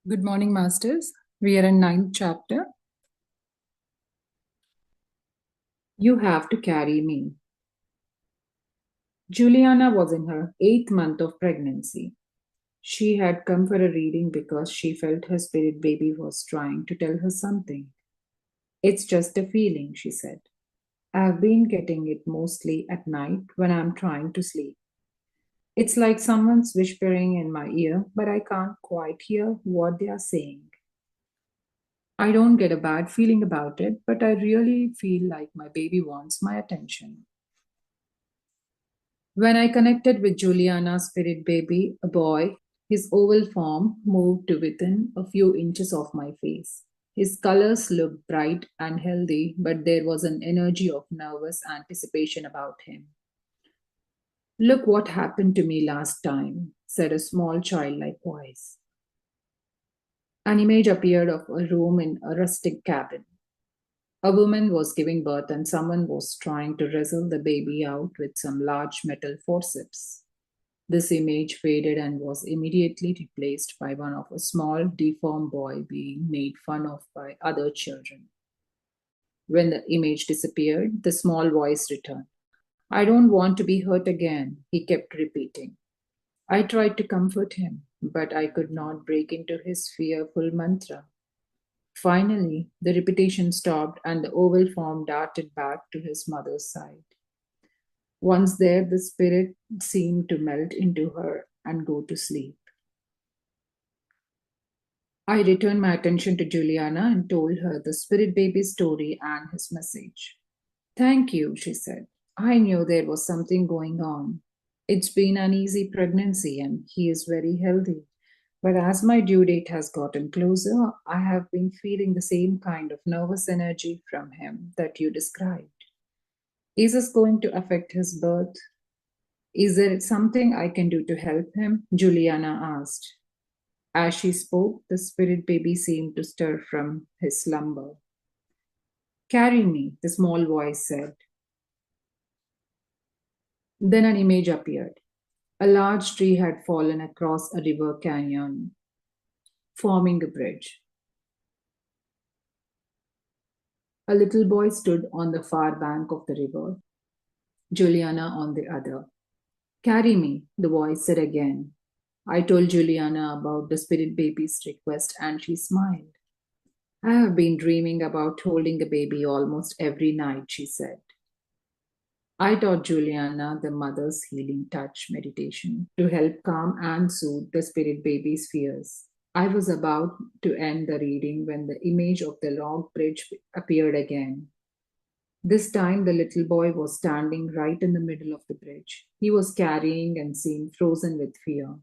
Good morning, Masters. We are in ninth chapter. You have to carry me. Juliana was in her 8th month of pregnancy. She had come for a reading because she felt her spirit baby was trying to tell her something. It's just a feeling, she said. I've been getting it mostly at night when I'm trying to sleep. It's like someone's whispering in my ear, but I can't quite hear what they are saying. I don't get a bad feeling about it, but I really feel like my baby wants my attention. When I connected with Juliana's spirit baby, a boy, his oval form moved to within a few inches of my face. His colors looked bright and healthy, but there was an energy of nervous anticipation about him. Look what happened to me last time, said a small childlike voice. An image appeared of a room in a rustic cabin. A woman was giving birth, and someone was trying to wrestle the baby out with some large metal forceps. This image faded and was immediately replaced by one of a small, deformed boy being made fun of by other children. When the image disappeared, the small voice returned. I don't want to be hurt again, he kept repeating. I tried to comfort him, but I could not break into his fearful mantra. Finally, the repetition stopped and the oval form darted back to his mother's side. Once there, the spirit seemed to melt into her and go to sleep. I returned my attention to Juliana and told her the spirit baby's story and his message. Thank you, she said. I knew there was something going on. It's been an easy pregnancy and he is very healthy. But as my due date has gotten closer, I have been feeling the same kind of nervous energy from him that you described. Is this going to affect his birth? Is there something I can do to help him? Juliana asked. As she spoke, the spirit baby seemed to stir from his slumber. Carry me, the small voice said. Then an image appeared. A large tree had fallen across a river canyon, forming a bridge. A little boy stood on the far bank of the river, Juliana on the other. Carry me, the voice said again. I told Juliana about the spirit baby's request and she smiled. I have been dreaming about holding a baby almost every night, she said. I taught Juliana the mother's healing touch meditation to help calm and soothe the spirit baby's fears. I was about to end the reading when the image of the log bridge appeared again. This time, the little boy was standing right in the middle of the bridge. He was carrying and seemed frozen with fear.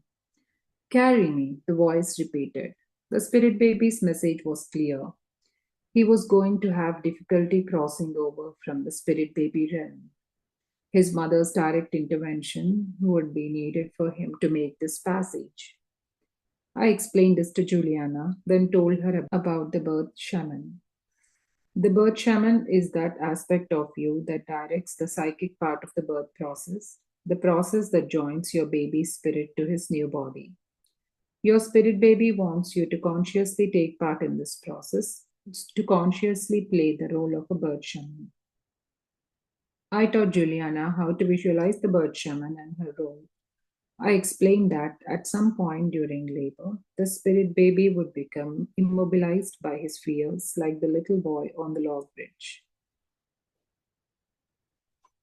Carry me, the voice repeated. The spirit baby's message was clear. He was going to have difficulty crossing over from the spirit baby realm. His mother's direct intervention would be needed for him to make this passage. I explained this to Juliana, then told her about the birth shaman. The birth shaman is that aspect of you that directs the psychic part of the birth process, the process that joins your baby's spirit to his new body. Your spirit baby wants you to consciously take part in this process, to consciously play the role of a birth shaman. I taught Juliana how to visualize the birth shaman and her role. I explained that at some point during labor, the spirit baby would become immobilized by his fears, like the little boy on the log bridge.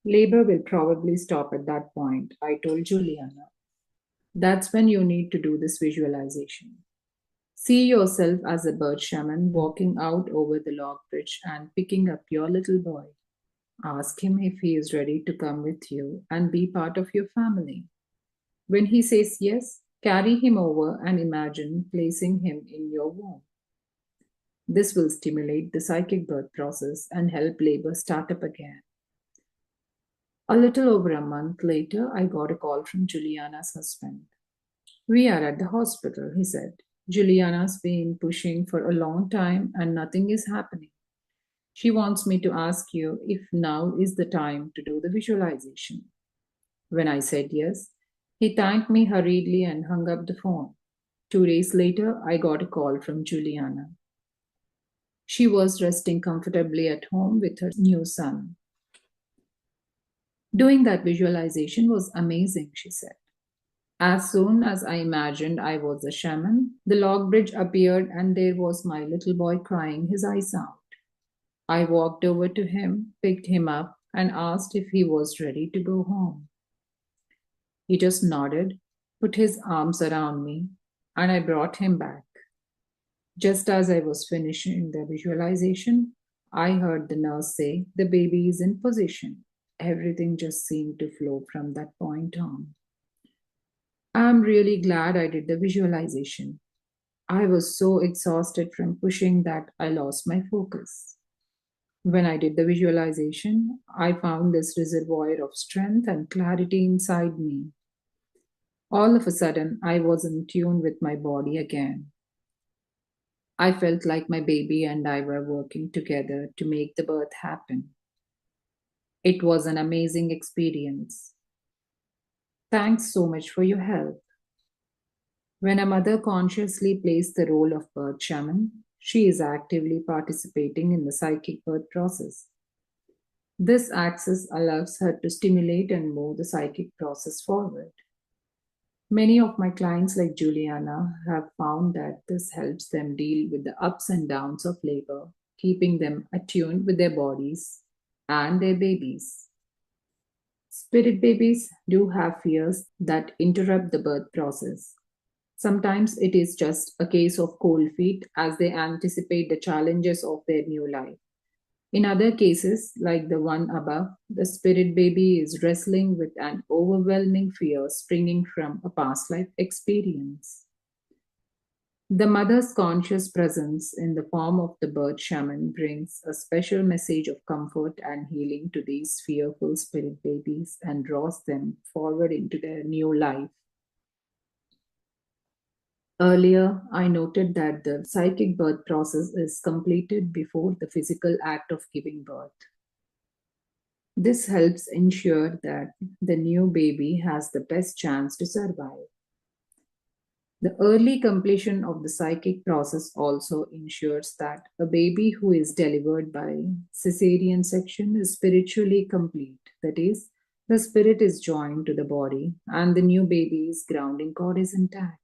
Labor will probably stop at that point, I told Juliana. That's when you need to do this visualization. See yourself as a bird shaman walking out over the log bridge and picking up your little boy. Ask him if he is ready to come with you and be part of your family. When he says yes, carry him over and imagine placing him in your womb. This will stimulate the psychic birth process and help labor start up again. A little over a month later, I got a call from Juliana's husband. We are at the hospital, he said. Juliana's been pushing for a long time and nothing is happening. She wants me to ask you if now is the time to do the visualization. When I said yes, he thanked me hurriedly and hung up the phone. 2 days later, I got a call from Juliana. She was resting comfortably at home with her new son. Doing that visualization was amazing, she said. As soon as I imagined I was a shaman, the log bridge appeared and there was my little boy crying his eyes out. I walked over to him, picked him up, and asked if he was ready to go home. He just nodded, put his arms around me, and I brought him back. Just as I was finishing the visualization, I heard the nurse say, "The baby is in position." Everything just seemed to flow from that point on. I'm really glad I did the visualization. I was so exhausted from pushing that I lost my focus. When I did the visualization, I found this reservoir of strength and clarity inside me. All of a sudden, I was in tune with my body again. I felt like my baby and I were working together to make the birth happen. It was an amazing experience. Thanks so much for your help. When a mother consciously plays the role of birth shaman, she is actively participating in the psychic birth process. This access allows her to stimulate and move the psychic process forward. Many of my clients, like Juliana, have found that this helps them deal with the ups and downs of labor, keeping them attuned with their bodies and their babies. Spirit babies do have fears that interrupt the birth process. Sometimes it is just a case of cold feet as they anticipate the challenges of their new life. In other cases, like the one above, the spirit baby is wrestling with an overwhelming fear springing from a past life experience. The mother's conscious presence in the form of the bird shaman brings a special message of comfort and healing to these fearful spirit babies and draws them forward into their new life. Earlier, I noted that the psychic birth process is completed before the physical act of giving birth. This helps ensure that the new baby has the best chance to survive. The early completion of the psychic process also ensures that a baby who is delivered by cesarean section is spiritually complete. That is, the spirit is joined to the body and the new baby's grounding cord is intact.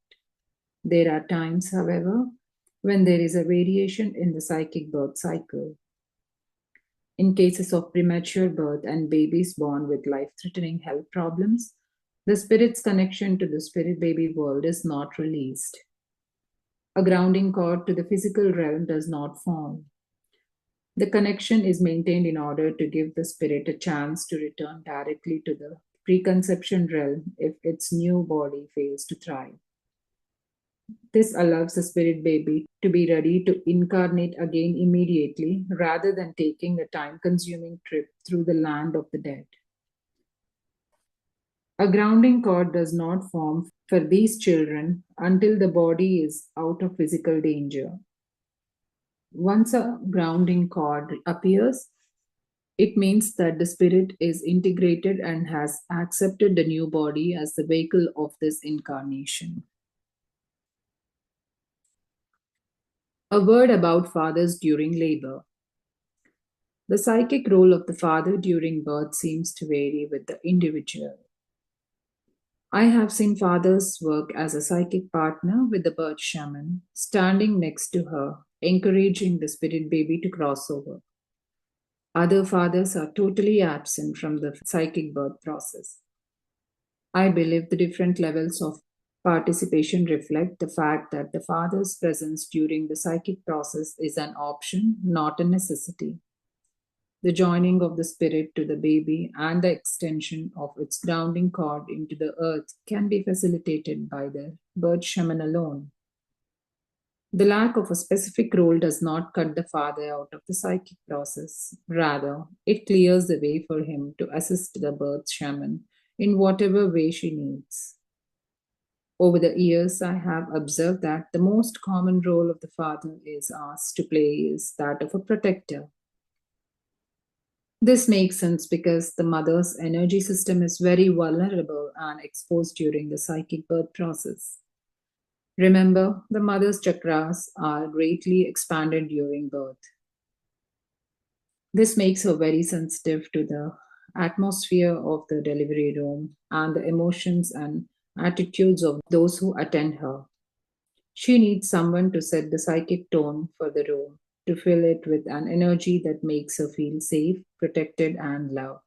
There are times, however, when there is a variation in the psychic birth cycle. In cases of premature birth and babies born with life threatening health problems, the spirit's connection to the spirit baby world is not released. A grounding cord to the physical realm does not form. The connection is maintained in order to give the spirit a chance to return directly to the preconception realm if its new body fails to thrive. This allows the spirit baby to be ready to incarnate again immediately rather than taking a time consuming trip through the land of the dead. A grounding cord does not form for these children until the body is out of physical danger. Once a grounding cord appears, it means that the spirit is integrated and has accepted the new body as the vehicle of this incarnation. A word about fathers during labor. The psychic role of the father during birth seems to vary with the individual. I have seen fathers work as a psychic partner with the birth shaman, standing next to her, encouraging the spirit baby to cross over. Other fathers are totally absent from the psychic birth process. I believe the different levels of participation reflect the fact that the father's presence during the psychic process is an option, not a necessity. The joining of the spirit to the baby and the extension of its grounding cord into the earth can be facilitated by the bird shaman alone. The lack of a specific role does not cut the father out of the psychic process. Rather, it clears the way for him to assist the birth shaman in whatever way she needs. Over the years, I have observed that the most common role of the father is asked to play is that of a protector. This makes sense because the mother's energy system is very vulnerable and exposed during the psychic birth process. Remember, the mother's chakras are greatly expanded during birth. This makes her very sensitive to the atmosphere of the delivery room and the emotions and attitudes of those who attend her. She needs someone to set the psychic tone for the room, to fill it with an energy that makes her feel safe, protected, and loved.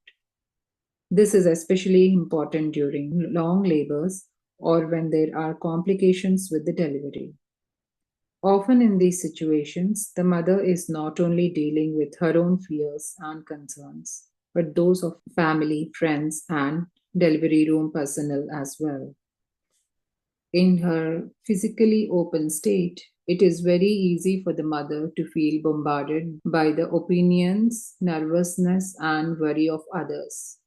This is especially important during long labors or when there are complications with the delivery. Often in these situations, the mother is not only dealing with her own fears and concerns, but those of family, friends, and delivery room personnel as well. In her physically open state, it is very easy for the mother to feel bombarded by the opinions, nervousness, and worry of others.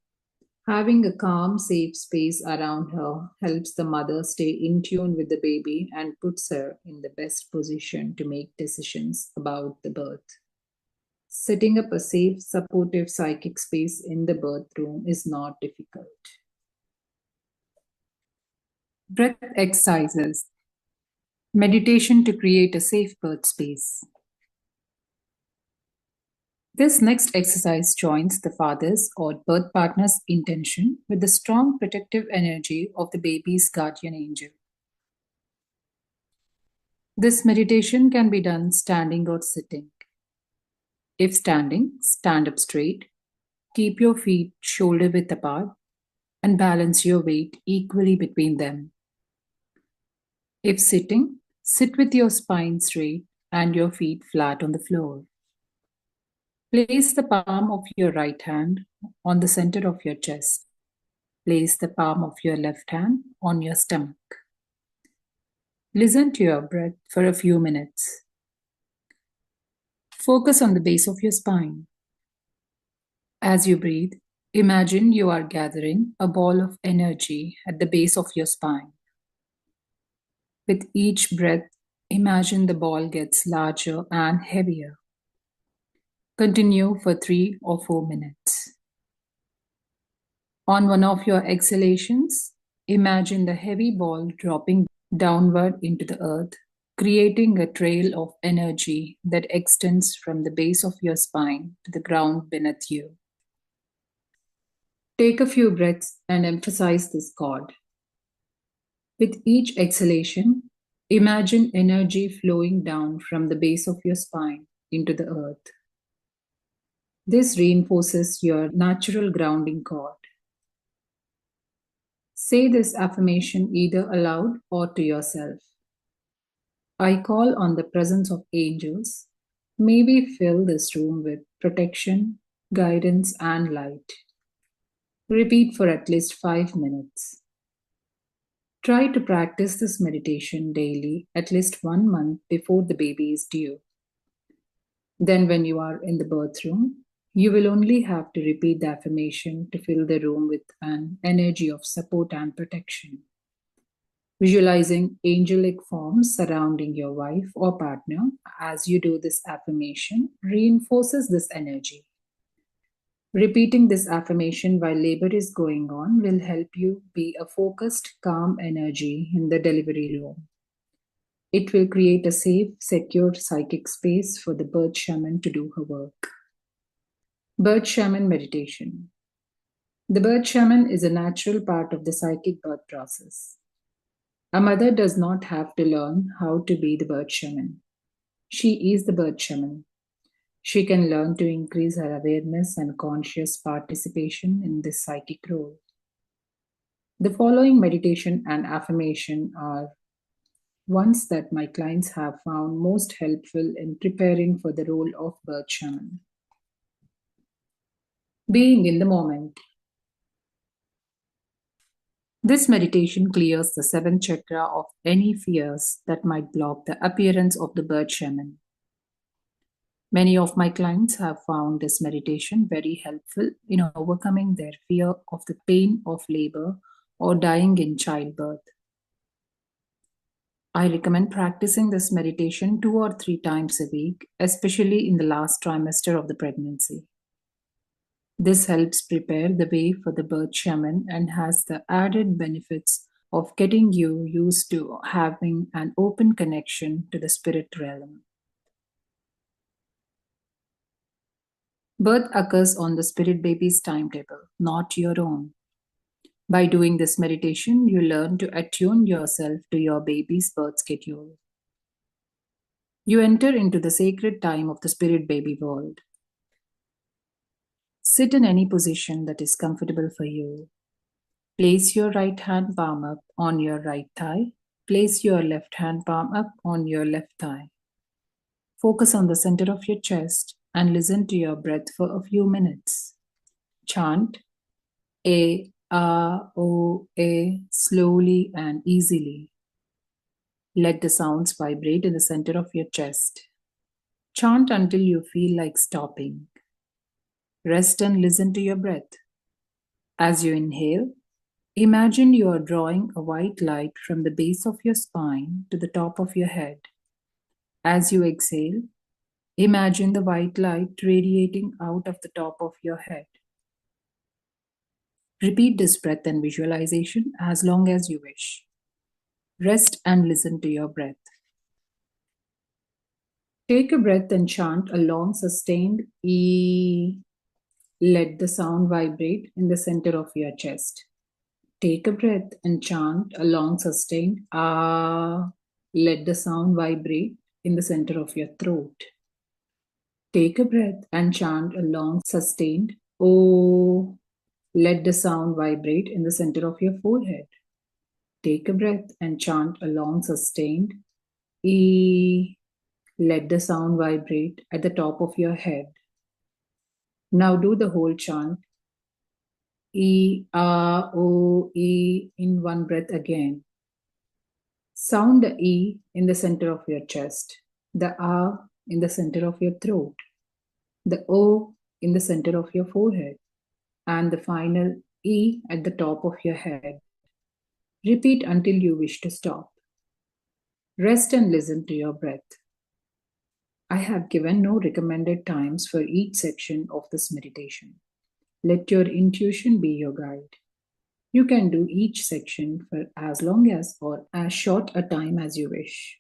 Having a calm, safe space around her helps the mother stay in tune with the baby and puts her in the best position to make decisions about the birth. Setting up a safe, supportive psychic space in the birth room is not difficult. Breath exercises. Meditation to create a safe birth space. This next exercise joins the father's or birth partner's intention with the strong protective energy of the baby's guardian angel. This meditation can be done standing or sitting. If standing, stand up straight, keep your feet shoulder width apart, and balance your weight equally between them. If sitting, sit with your spine straight and your feet flat on the floor. Place the palm of your right hand on the center of your chest. Place the palm of your left hand on your stomach. Listen to your breath for a few minutes. Focus on the base of your spine. As you breathe, imagine you are gathering a ball of energy at the base of your spine. With each breath, imagine the ball gets larger and heavier. Continue for 3 or 4 minutes. On one of your exhalations, imagine the heavy ball dropping downward into the earth, creating a trail of energy that extends from the base of your spine to the ground beneath you. Take a few breaths and emphasize this chord. With each exhalation, imagine energy flowing down from the base of your spine into the earth. This reinforces your natural grounding chord. Say this affirmation either aloud or to yourself. I call on the presence of angels. May we fill this room with protection, guidance, and light. Repeat for at least 5 minutes. Try to practice this meditation daily at least 1 month before the baby is due. Then, when you are in the birth room, you will only have to repeat the affirmation to fill the room with an energy of support and protection. Visualizing angelic forms surrounding your wife or partner as you do this affirmation reinforces this energy. Repeating this affirmation while labor is going on will help you be a focused, calm energy in the delivery room. It will create a safe, secure psychic space for the bird shaman to do her work. Bird shaman meditation. The bird shaman is a natural part of the psychic birth process. A mother does not have to learn how to be the bird shaman. She is the bird shaman. She can learn to increase her awareness and conscious participation in this psychic role. The following meditation and affirmation are ones that my clients have found most helpful in preparing for the role of bird shaman. Being in the moment. This meditation clears the seventh chakra of any fears that might block the appearance of the bird shaman. Many of my clients have found this meditation very helpful in overcoming their fear of the pain of labor or dying in childbirth. I recommend practicing this meditation 2 or 3 times a week, especially in the last trimester of the pregnancy. This helps prepare the way for the birth shaman and has the added benefits of getting you used to having an open connection to the spirit realm. Birth occurs on the spirit baby's timetable, not your own. By doing this meditation, you learn to attune yourself to your baby's birth schedule. You enter into the sacred time of the spirit baby world. Sit in any position that is comfortable for you. Place your right hand palm up on your right thigh. Place your left hand palm up on your left thigh. Focus on the center of your chest and listen to your breath for a few minutes. Chant A, O, A slowly and easily. Let the sounds vibrate in the center of your chest. Chant until you feel like stopping. Rest and listen to your breath. As you inhale, imagine you are drawing a white light from the base of your spine to the top of your head. As you exhale, imagine the white light radiating out of the top of your head. Repeat this breath and visualization as long as you wish. Rest and listen to your breath. Take a breath and chant a long sustained E. Let the sound vibrate in the center of your chest. Take a breath and chant a long sustained Ah. Let the sound vibrate in the center of your throat. Take a breath and chant a long sustained O. Let the sound vibrate in the center of your forehead. Take a breath and chant a long sustained E. Let the sound vibrate at the top of your head. Now do the whole chant E, A, O, E in one breath again. Sound the E in the center of your chest, the A in the center of your throat, the O in the center of your forehead, and the final E at the top of your head. Repeat until you wish to stop. Rest and listen to your breath. I have given no recommended times for each section of this meditation. Let your intuition be your guide. You can do each section for as long as or as short a time as you wish.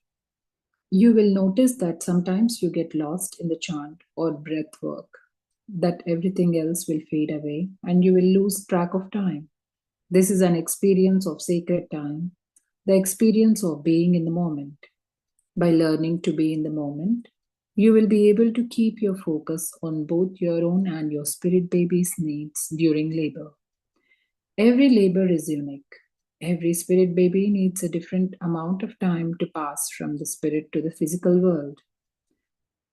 You will notice that sometimes you get lost in the chant or breath work, that everything else will fade away and you will lose track of time. This is an experience of sacred time, the experience of being in the moment. By learning to be in the moment, you will be able to keep your focus on both your own and your spirit baby's needs during labor. Every labor is unique. Every spirit baby needs a different amount of time to pass from the spirit to the physical world.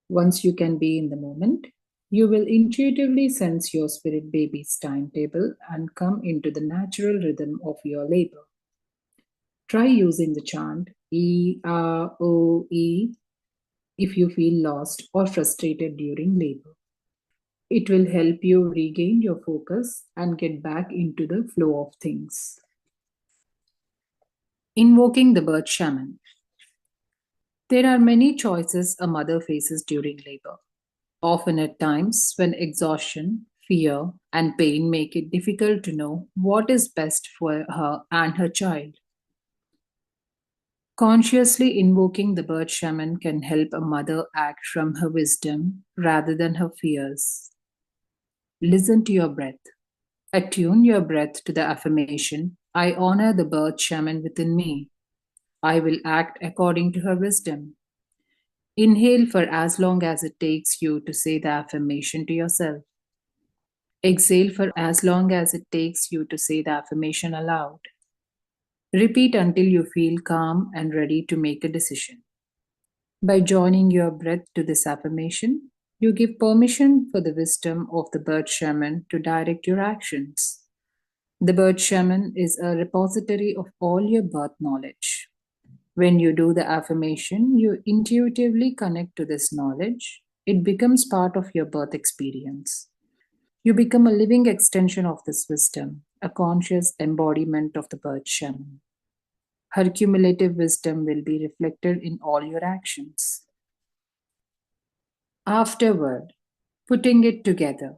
Once you can be in the moment, you will intuitively sense your spirit baby's timetable and come into the natural rhythm of your labor. Try using the chant E, A, O, E if you feel lost or frustrated during labor. It will help you regain your focus and get back into the flow of things. Invoking the birth shaman. There are many choices a mother faces during labor. Often at times when exhaustion, fear, and pain make it difficult to know what is best for her and her child. Consciously invoking the birth shaman can help a mother act from her wisdom rather than her fears. Listen to your breath. Attune your breath to the affirmation, I honor the birth shaman within me. I will act according to her wisdom. Inhale for as long as it takes you to say the affirmation to yourself. Exhale for as long as it takes you to say the affirmation aloud. Repeat until you feel calm and ready to make a decision. By joining your breath to this affirmation, you give permission for the wisdom of the bird shaman to direct your actions. The bird shaman is a repository of all your birth knowledge. When you do the affirmation, you intuitively connect to this knowledge. It becomes part of your birth experience. You become a living extension of this wisdom, a conscious embodiment of the bird shaman. Her cumulative wisdom will be reflected in all your actions. Afterward, putting it together.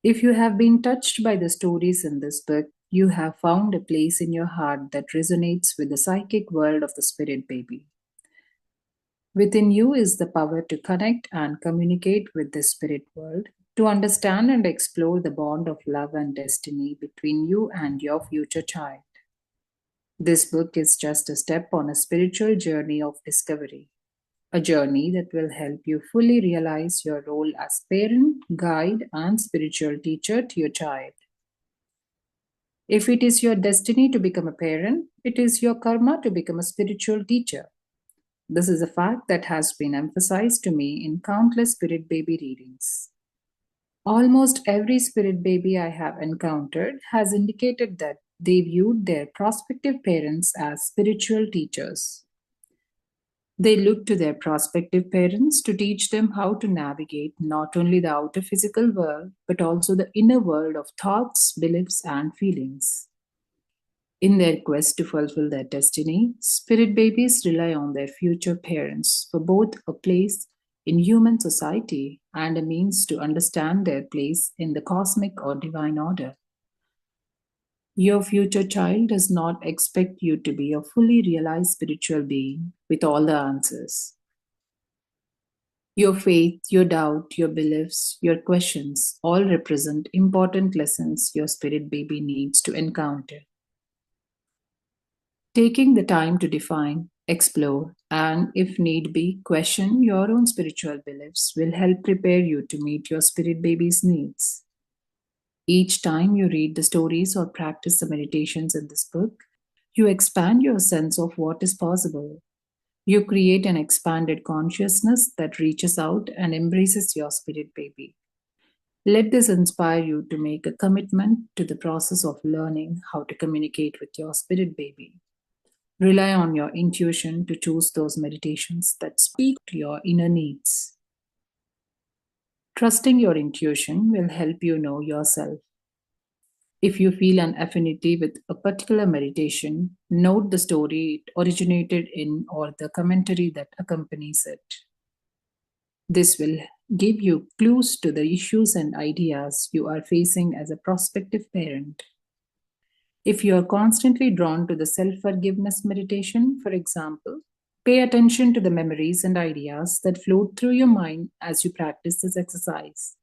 If you have been touched by the stories in this book, you have found a place in your heart that resonates with the psychic world of the spirit baby. Within you is the power to connect and communicate with the spirit world, to understand and explore the bond of love and destiny between you and your future child. This book is just a step on a spiritual journey of discovery, a journey that will help you fully realize your role as parent, guide, and spiritual teacher to your child. If it is your destiny to become a parent, it is your karma to become a spiritual teacher. This is a fact that has been emphasized to me in countless spirit baby readings. Almost every spirit baby I have encountered has indicated that they viewed their prospective parents as spiritual teachers. They look to their prospective parents to teach them how to navigate not only the outer physical world, but also the inner world of thoughts, beliefs, and feelings. In their quest to fulfill their destiny, spirit babies rely on their future parents for both a place in human society and a means to understand their place in the cosmic or divine order. Your future child does not expect you to be a fully realized spiritual being with all the answers. Your faith, your doubt, your beliefs, your questions all represent important lessons your spirit baby needs to encounter. Taking the time to define, explore, and if need be, question your own spiritual beliefs will help prepare you to meet your spirit baby's needs. Each time you read the stories or practice the meditations in this book, you expand your sense of what is possible. You create an expanded consciousness that reaches out and embraces your spirit baby. Let this inspire you to make a commitment to the process of learning how to communicate with your spirit baby. Rely on your intuition to choose those meditations that speak to your inner needs. Trusting your intuition will help you know yourself. If you feel an affinity with a particular meditation, note the story it originated in or the commentary that accompanies it. This will give you clues to the issues and ideas you are facing as a prospective parent. If you are constantly drawn to the self forgiveness meditation, for example, pay attention to the memories and ideas that float through your mind as you practice this exercise.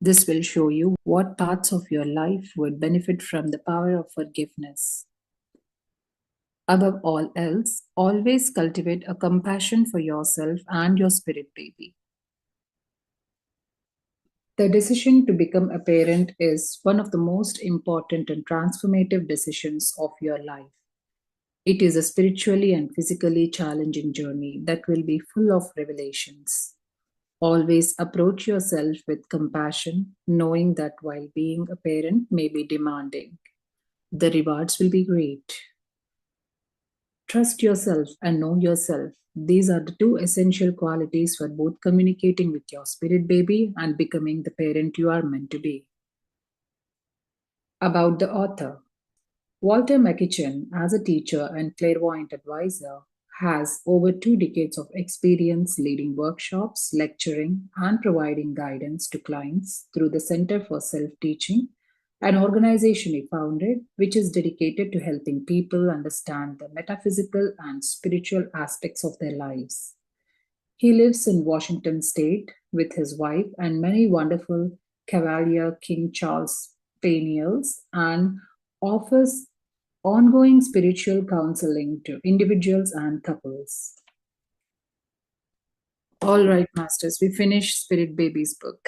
This will show you what parts of your life would benefit from the power of forgiveness. Above all else, always cultivate a compassion for yourself and your spirit baby. The decision to become a parent is one of the most important and transformative decisions of your life. It is a spiritually and physically challenging journey that will be full of revelations. Always approach yourself with compassion, knowing that while being a parent may be demanding, the rewards will be great. Trust yourself and know yourself. These are the two essential qualities for both communicating with your spirit baby and becoming the parent you are meant to be. About the author, Walter McKitchen, as a teacher and clairvoyant advisor, has over 2 decades of experience leading workshops, lecturing, and providing guidance to clients through the Center for Self Teaching, an organization he founded which is dedicated to helping people understand the metaphysical and spiritual aspects of their lives. He lives in Washington state with his wife and many wonderful Cavalier King Charles Spaniels and offers ongoing spiritual counseling to individuals and couples. All right, masters, we finished Spirit Baby's book.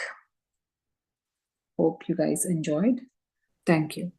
Hope you guys enjoyed. Thank you.